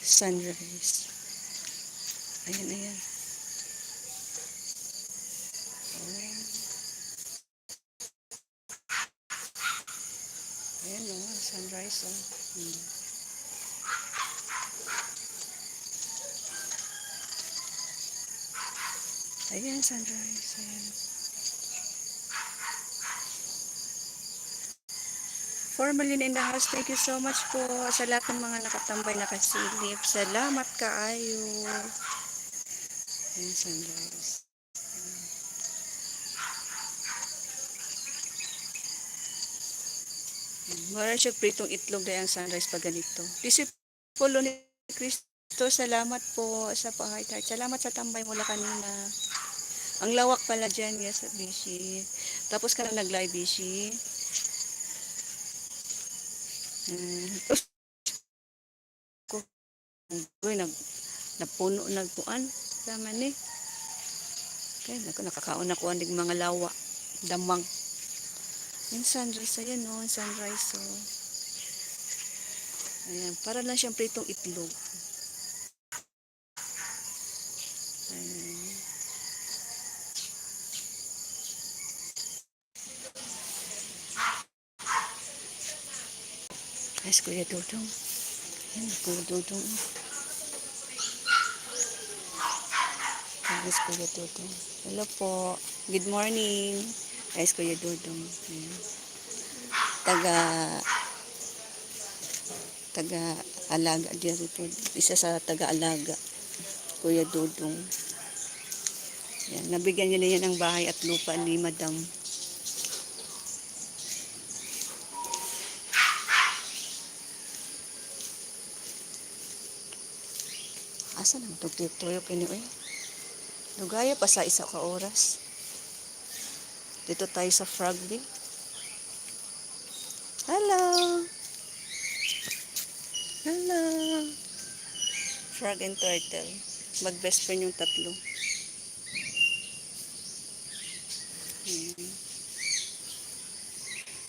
Sunrise. Ayan, ayan. Ayan o, sunrise o. Ayan, sunrise. Ayan. Formalin in the house, thank you so much po sa lahat ng mga nakatambay, nakasilip. Salamat kaayo. Ayan, sunrise. Wala siya pritong itlog na yung sunrise pag ganito. Disipulo ni Kristo, salamat po sa pa-heart. Salamat sa tambay mula kanina. Ang lawak pala dyan, yes, Bishi. Tapos ka na nag-live, Bishi. Uy, napuno, nagpuan. Tama ni. Kaya nakakaon ako ang mga lawa. Damang. Yung sunrise, ayan o, yung sunrise o. Ayan, para lang siyang pritong itlog. Ayan. Yes, Kuya Dudong. Ayan, Kuya Dudong. Yes, Kuya Dudong. Hello po. Good morning. Yes, Kuya Dudong. Ayan. Taga-alaga dito po. Isa sa taga-alaga. Kuya Dudong. Ayan, nabigyan niya na yan ng bahay at lupa ni Madam. Asa naman ito tuyo kini eh? Lugaya pa sa isa ka oras. Dito tayo sa Frogby. Hello! Hello! Frog and turtle. Mag-best friend yung tatlo.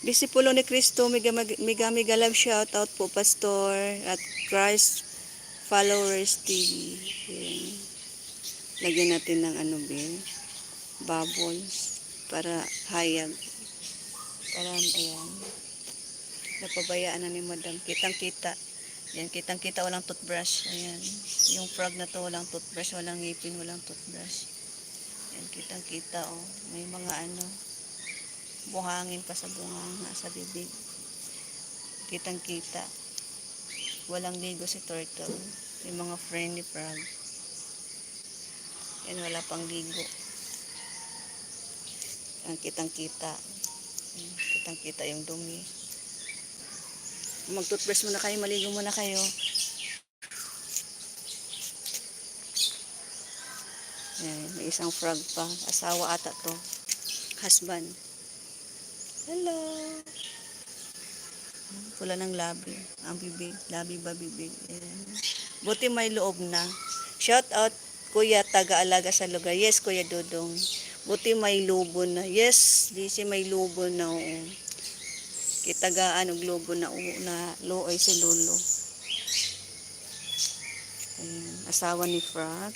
Disipulo ni Kristo, mega love shout out po, Pastor at Christ Followers TV. Ayan. Lagyan natin ng bubbles para hayag. Para ayan. Napabayaan na ni Madam. Kitang-kita. Ayan, kitang-kita walang toothbrush. Ayan. Yung frog na to walang toothbrush, walang ngipin, walang toothbrush. Ayan, kitang-kita oh. May mga buhangin pa sa bunganga, sa bibig. Kitang-kita. Walang ligo si turtle. Yung mga friendly frog. Ayan, wala pang ligo. Ayan, kitang-kita. Kitang-kita yung dumi. Mag-toothbrush muna kayo, maligo muna kayo. Ayan, may isang frog pa. Asawa ata to. Husband. Hello. Pula ng labi. Ang bibig. Labi ba bibig? Ayan. Buti may loob na. Shout out, Kuya, taga-alaga sa lugar. Yes, Kuya Dudong. Buti may lubo na. Yes, DC may lubo na. Oo. Kitagaan og lubo na. Na looy si Lolo. Ayan. Asawa ni Frog.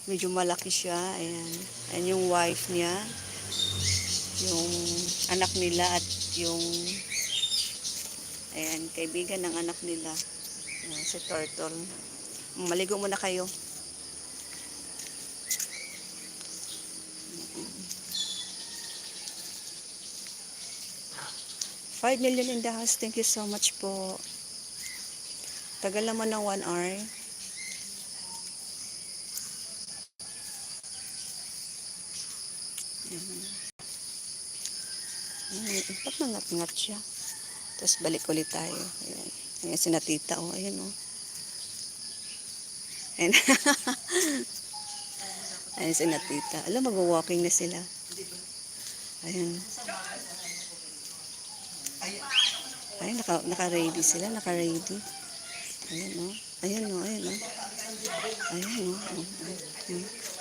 Medyo malaki siya. Ayan. Ayan yung wife niya. Yung anak nila at yung ayan, kaibigan ng anak nila. Ayan, si Turtle. Maligo muna kayo. $5 million in the house. Thank you so much po. Tagal naman ng 1 hour. Ba't nangat-ngat siya? Tapos balik ulit tayo. Ayan. Ayan si Natita. Oh. Ayan o. Oh. Ayan. Ayan si Natita. Alam, mag-walking na sila. Ayan. Ayan, naka-ready sila. Naka-ready. Ayan o. Oh. Ayan o. Oh. Ayan o. Oh. Ayan o. Oh.